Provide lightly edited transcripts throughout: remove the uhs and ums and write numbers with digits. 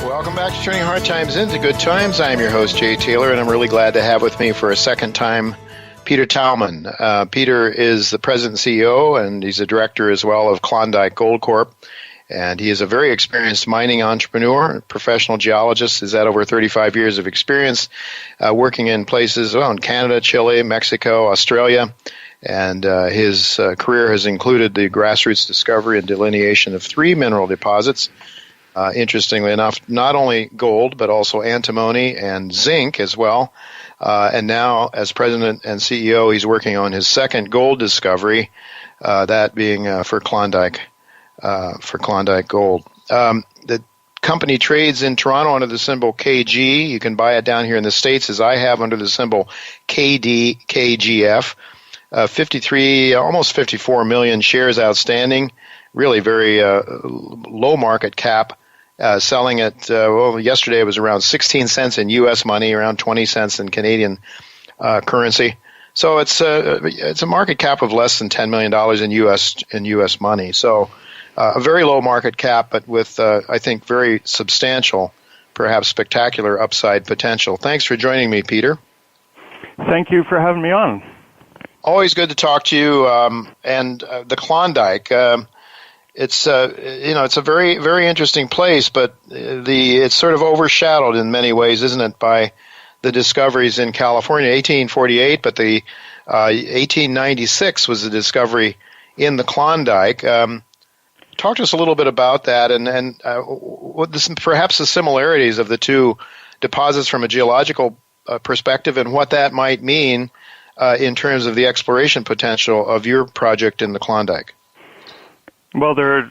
Welcome back to Turning Hard Times into Good Times. I'm your host, Jay Taylor, and I'm really glad to have with me for a second time Peter Tallman. Peter is the president and CEO, and he's a director as well of Klondike Gold Corp. And he is a very experienced mining entrepreneur, professional geologist. He's had over 35 years of experience working in places in Canada, Chile, Mexico, Australia. And his career has included the grassroots discovery and delineation of 3 mineral deposits. Interestingly enough, not only gold, but also antimony and zinc as well. And now, as president and CEO, he's working on his second gold discovery, that being for Klondike Gold. The company trades in Toronto under the symbol KG. You can buy it down here in the States, as I have, under the symbol KDKGF. 53, almost 54 million shares outstanding. Really very low market cap. Selling at, yesterday it was around 16 cents in U.S. money, around 20 cents in Canadian currency. So it's a market cap of less than $10 million in U.S. money. So a very low market cap, but with, I think, very substantial, perhaps spectacular upside potential. Thanks for joining me, Peter. Thank you for having me on. Always good to talk to you. And the Klondike, it's a very, very interesting place, but it's sort of overshadowed in many ways, isn't it, by the discoveries in California, 1848, but the 1896 was the discovery in the Klondike. Talk to us a little bit about that, and perhaps the similarities of the two deposits from a geological perspective, and what that might mean in terms of the exploration potential of your project in the Klondike. Well, they're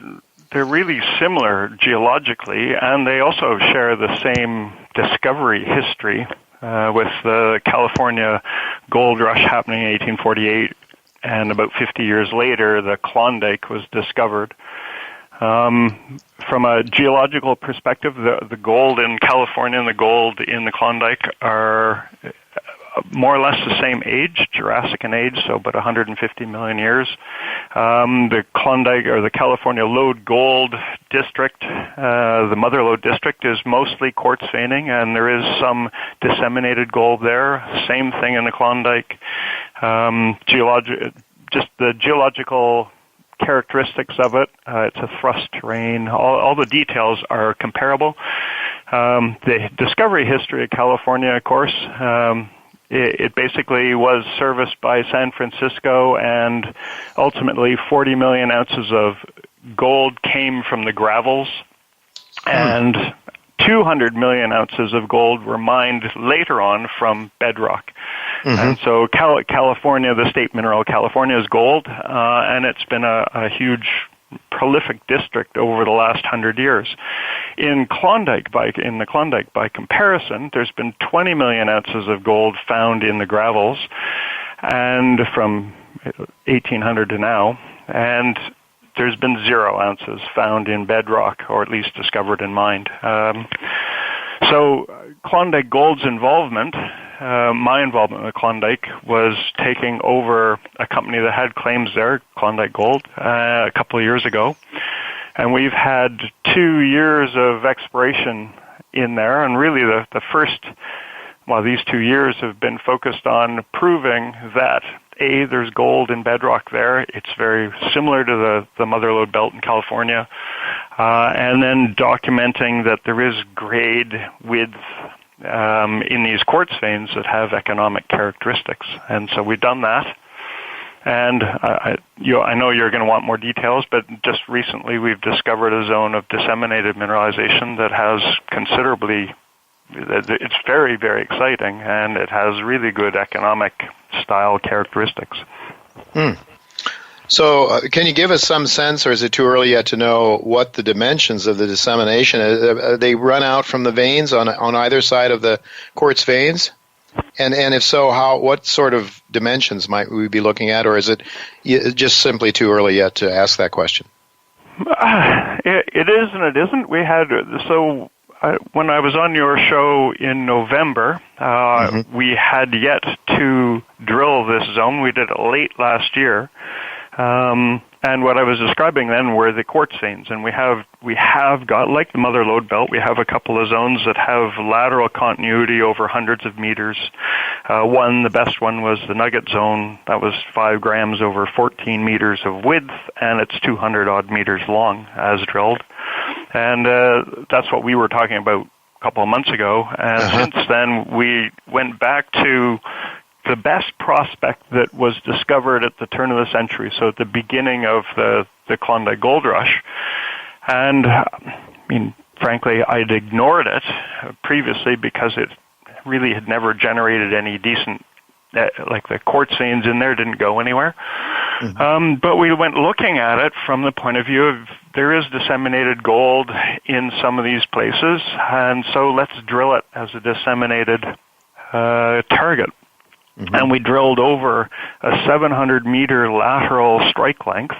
really similar geologically, and they also share the same discovery history, with the California gold rush happening in 1848, and about 50 years later, the Klondike was discovered. From a geological perspective, the gold in California and the gold in the Klondike are more or less the same age, Jurassic in age, so about 150 million years. The Klondike, or the California Lode Gold District, the Mother Lode District, is mostly quartz veining, and there is some disseminated gold there. Same thing in the Klondike. Just the geological characteristics of it. It's a thrust terrain. All the details are comparable. The discovery history of California, of course, it basically was serviced by San Francisco, and ultimately 40 million ounces of gold came from the gravels, and 200 million ounces of gold were mined later on from bedrock. Mm-hmm. And so California, the state mineral California, is gold, and it's been a huge prolific district over the last 100 years. In the Klondike, by comparison, there's been 20 million ounces of gold found in the gravels, and from 1800 to now, and there's been 0 ounces found in bedrock, or at least discovered and mined. So Klondike Gold's involvement, my involvement in the Klondike, was taking over a company that had claims there, Klondike Gold, a couple of years ago. And we've had 2 years of exploration in there, and really the first, these 2 years have been focused on proving that, A, there's gold in bedrock there. It's very similar to the Mother Lode Belt in California. And then documenting that there is grade width in these quartz veins that have economic characteristics. And so we've done that. And I know you're going to want more details, but just recently we've discovered a zone of disseminated mineralization that has it's very, very exciting, and it has really good economic style characteristics. So can you give us some sense, or is it too early yet to know what the dimensions of the dissemination? They run out from the veins on either side of the quartz veins? And if so, what sort of dimensions might we be looking at, or is it just simply too early yet to ask that question? It is and it isn't. When I was on your show in November, we had yet to drill this zone. We did it late last year. And And what I was describing then were the quartz veins, and we have got, like the Mother Lode Belt, we have a couple of zones that have lateral continuity over hundreds of meters. The best one was the Nugget Zone. That was 5 grams over 14 meters of width, and it's 200 odd meters long as drilled. And that's what we were talking about a couple of months ago. And since then, we went back to the best prospect that was discovered at the turn of the century, so at the beginning of the Klondike Gold Rush. And, frankly, I'd ignored it previously because it really had never generated any decent, like the quartz veins in there didn't go anywhere. But we went looking at it from the point of view of there is disseminated gold in some of these places, and so let's drill it as a disseminated target. And we drilled over a 700-meter lateral strike length,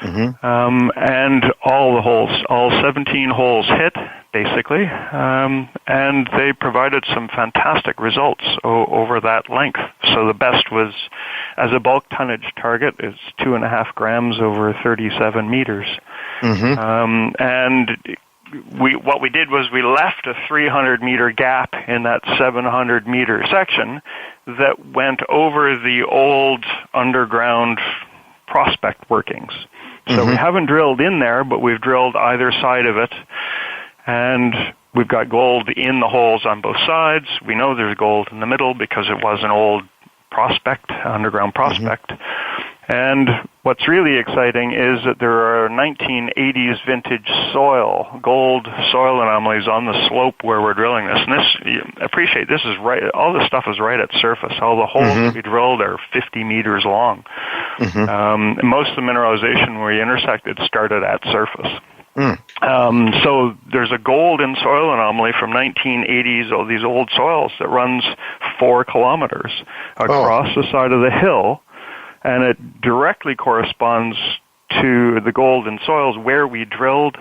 and all 17 holes hit, basically, and they provided some fantastic results over that length. So the best was, as a bulk tonnage target, is 2.5 grams over 37 meters. And what we did was we left a 300-meter gap in that 700-meter section that went over the old underground prospect workings. So we haven't drilled in there, but we've drilled either side of it, and we've got gold in the holes on both sides. We know there's gold in the middle because it was an old prospect, underground prospect. And what's really exciting is that there are 1980s vintage gold soil anomalies on the slope where we're drilling this. And this is right, all this stuff is right at surface. All the holes that we drilled are 50 meters long. And most of the mineralization we intersected started at surface. So there's a gold in soil anomaly from 1980s, all these old soils that runs 4 kilometers across the side of the hill. And it directly corresponds to the gold in soils. Where we drilled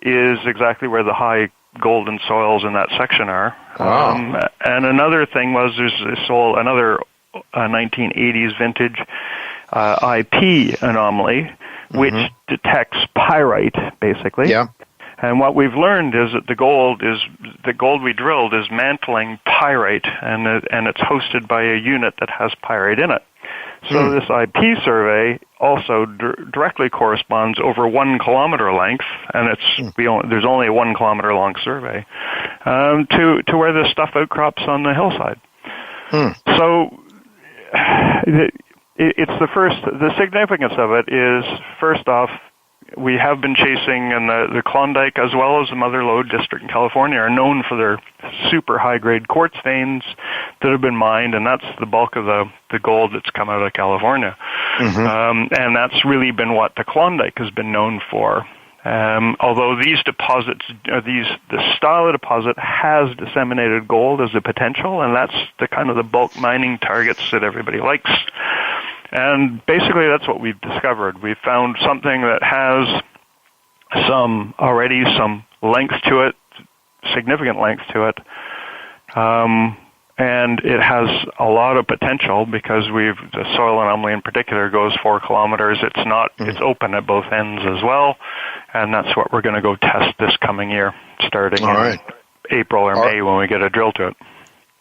is exactly where the high golden soils in that section are. And another thing was there's another 1980s vintage IP anomaly, which detects pyrite, basically. And what we've learned is that the gold we drilled is mantling pyrite, and it's hosted by a unit that has pyrite in it. So this IP survey also directly corresponds over 1 kilometer length, and there's only a 1 kilometer long survey, to where this stuff outcrops on the hillside. So the significance of it is, first off, we have been chasing, and the Klondike as well as the Mother Lode district in California are known for their super high-grade quartz veins that have been mined, and that's the bulk of the gold that's come out of California. And that's really been what the Klondike has been known for. Although these deposits, the style of deposit has disseminated gold as a potential, and that's the kind of the bulk mining targets that everybody likes. And basically that's what we've discovered. We've found something that has some length to it, significant length to it, and it has a lot of potential because the soil anomaly in particular goes 4 kilometers. It's open at both ends as well, and that's what we're going to go test this coming year, starting in April or May when we get a drill to it.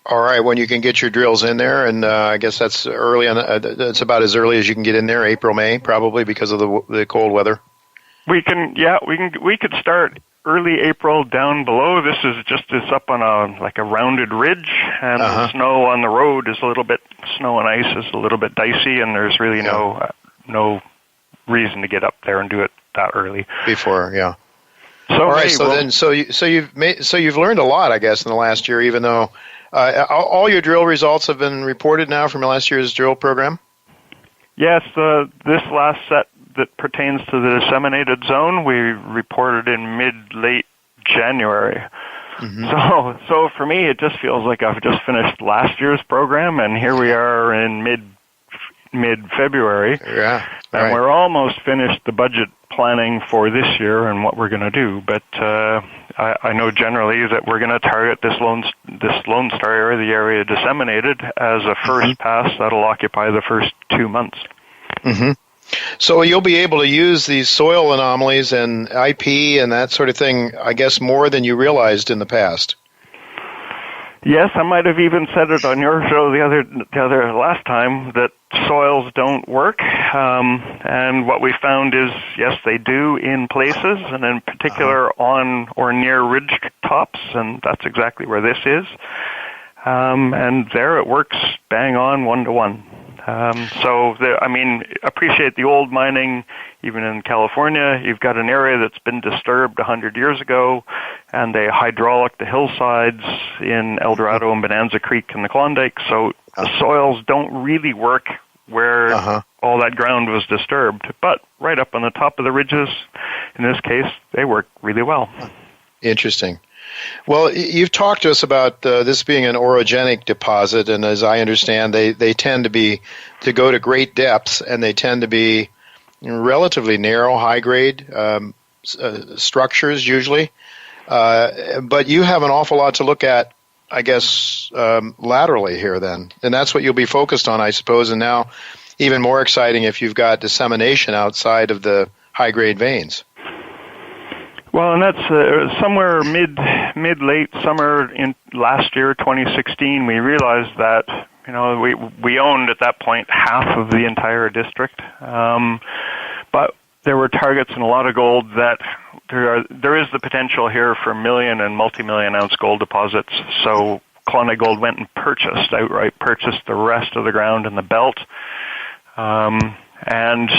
All right, when you can get your drills in there, and I guess that's early on. That's about as early as you can get in there, April, May, probably because of the cold weather. We could start early April down below. This is it's up on a rounded ridge, and the snow on the road is snow and ice is a little bit dicey, and there's really no reason to get up there and do it that early. Before, yeah. So all right, you've learned a lot, I guess, in the last year, even though. All your drill results have been reported now from last year's drill program? Yes, this last set that pertains to the disseminated zone, we reported in mid-late January. So for me, it just feels like I've just finished last year's program, and here we are in mid-February. Yeah, and we're almost finished the budget planning for this year and what we're going to do. But I know generally that we're going to target this Lone Star area, the area disseminated, as a first pass that'll occupy the first 2 months. So you'll be able to use these soil anomalies and IP and that sort of thing, I guess, more than you realized in the past. Yes, I might have even said it on your show the other last time that soils don't work, and what we found is yes, they do in places, and in particular on or near ridge tops, and that's exactly where this is. And there it works bang on 1-to-1. Appreciate the old mining, even in California. You've got an area that's been disturbed 100 years ago, and they hydraulic the hillsides in El Dorado and Bonanza Creek in the Klondike, so the soils don't really work where all that ground was disturbed. But right up on the top of the ridges, in this case, they work really well. Interesting. Well, you've talked to us about this being an orogenic deposit, and as I understand, they tend to go to great depths, and they tend to be relatively narrow, high-grade structures usually. But you have an awful lot to look at, I guess, laterally here then, and that's what you'll be focused on, I suppose, and now even more exciting if you've got dissemination outside of the high-grade veins. Well, and that's somewhere mid-late summer in last year, 2016, we realized that, we owned at that point half of the entire district. But there were targets in a lot of gold that there is the potential here for million and multi-million ounce gold deposits. So Klondike Gold went and outright purchased the rest of the ground in the belt. And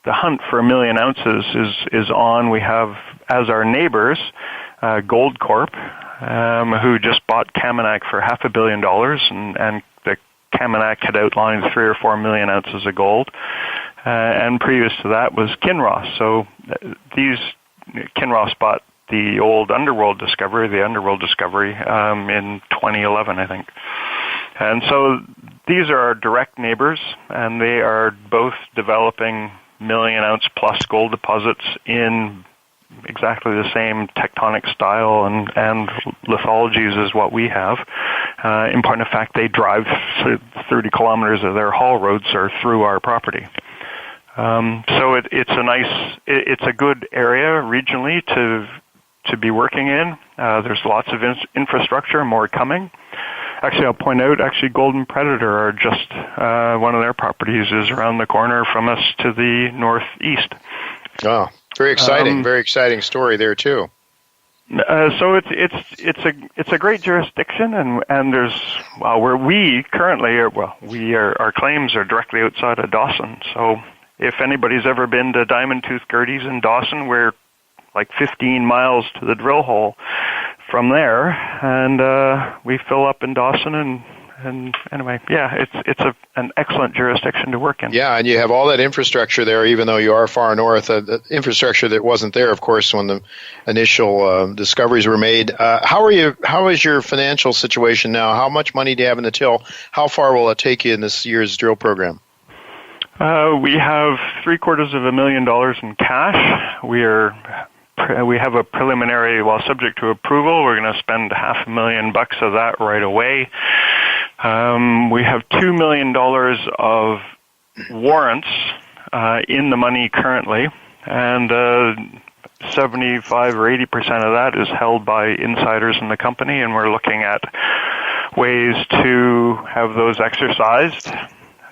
the hunt for 1 million ounces is on. We have, as our neighbors, Gold Corp, who just bought Kaminak for $500 million, and the Kaminak had outlined 3 or 4 million ounces of gold. And previous to that was Kinross. So Kinross bought the old Underworld discovery in 2011, I think. And so these are our direct neighbors, and they are both developing million-ounce plus gold deposits in exactly the same tectonic style and lithologies as what we have. In point of fact, they drive 30 kilometers of their haul roads are through our property. So it's a good area regionally to be working in. There's lots of infrastructure, more coming. Actually, I'll point out, Golden Predator are just, one of their properties is around the corner from us to the northeast. Oh, very exciting, very exciting story there too. So it's a great jurisdiction, and there's, where we currently are, our claims are directly outside of Dawson. So if anybody's ever been to Diamond Tooth Gertie's in Dawson, we're like 15 miles to the drill hole from there, and we fill up in Dawson, and anyway, yeah, it's an excellent jurisdiction to work in. Yeah, and you have all that infrastructure there, even though you are far north. The infrastructure that wasn't there, of course, when the initial discoveries were made. How is your financial situation now? How much money do you have in the till? How far will it take you in this year's drill program? We have $750,000 in cash. We have a preliminary, subject to approval, we're going to spend $500,000 of that right away. We have $2 million of warrants in the money currently, and 75 or 80% of that is held by insiders in the company, and we're looking at ways to have those exercised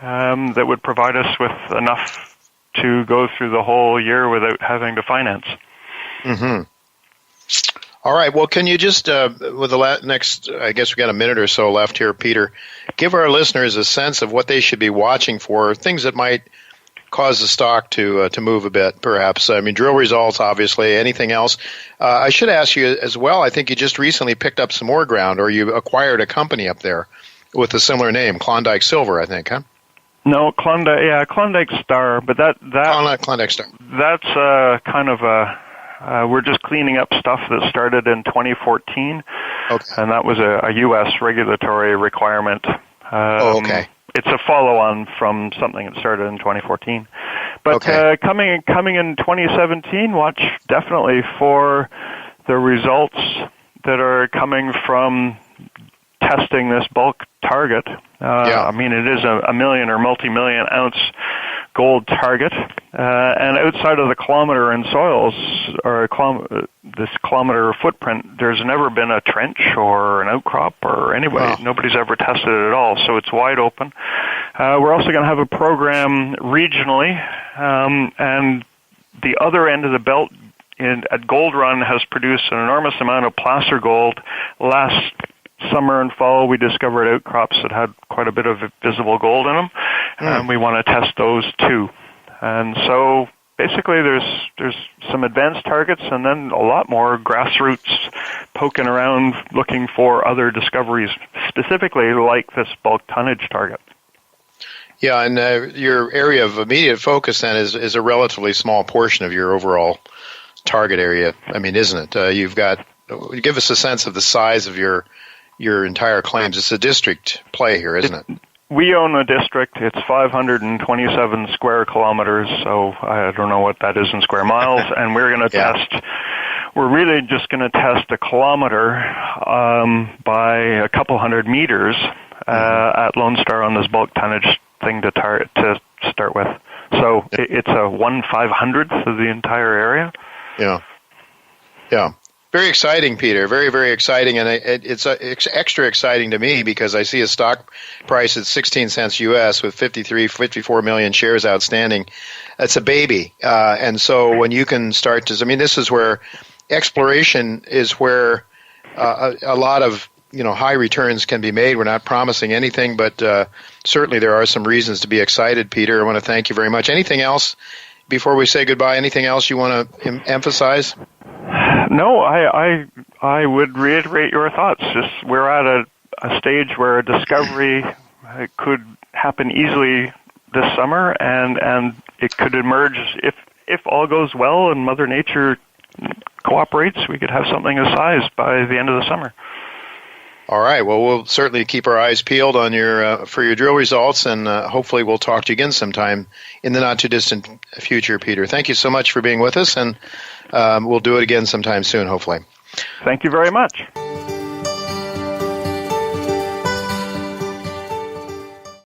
that would provide us with enough to go through the whole year without having to finance. Mm-hmm. All right. Well, can you just, with the next, I guess we got a minute or so left here, Peter, give our listeners a sense of what they should be watching for, things that might cause the stock to move a bit, perhaps. I mean, drill results, obviously. Anything else? I should ask you as well, I think you just recently picked up some more ground, or you acquired a company up there with a similar name, Klondike Silver, I think, huh? No, Klondike Star, but Klondike Star. That's kind of we're just cleaning up stuff that started in 2014, and that was a U.S. regulatory requirement. Okay. It's a follow-on from something that started in 2014. But coming in 2017, watch definitely for the results that are coming from testing this bulk target. I mean, it is a million or multi-million ounce gold target, and outside of the kilometer in soils, or this kilometer footprint, there's never been a trench or an outcrop or anyway. Wow. Nobody's ever tested it at all, so it's wide open. We're also going to have a program regionally, and the other end of the belt at Gold Run has produced an enormous amount of placer gold. Last summer and fall, we discovered outcrops that had quite a bit of visible gold in them, and we want to test those too. And so basically there's some advanced targets and then a lot more grassroots poking around looking for other discoveries, specifically like this bulk tonnage target. Yeah, and your area of immediate focus then is a relatively small portion of your overall target area. I mean, isn't it? Give us a sense of the size of your entire claims. It's a district play here, isn't it? We own a district. It's 527 square kilometers, so I don't know what that is in square miles, and we're going to test. We're really just going to test a kilometer by a couple hundred meters at Lone Star on this bulk tonnage thing to start with. So it's a 1/500th of the entire area. Yeah. Very exciting, Peter. Very, very exciting, and it's extra exciting to me because I see a stock price at 16 cents U.S. with 54 million shares outstanding. That's a baby, and so when you can start to, this is where exploration is where a lot of high returns can be made. We're not promising anything, but certainly there are some reasons to be excited, Peter. I want to thank you very much. Anything else before we say goodbye? Anything else you want to emphasize? No, I would reiterate your thoughts. Just we're at a stage where a discovery could happen easily this summer, and it could emerge if all goes well and Mother Nature cooperates. We could have something of size by the end of the summer. All right. Well, we'll certainly keep our eyes peeled on for your drill results, and hopefully we'll talk to you again sometime in the not too distant future, Peter. Thank you so much for being with us, and we'll do it again sometime soon, hopefully. Thank you very much.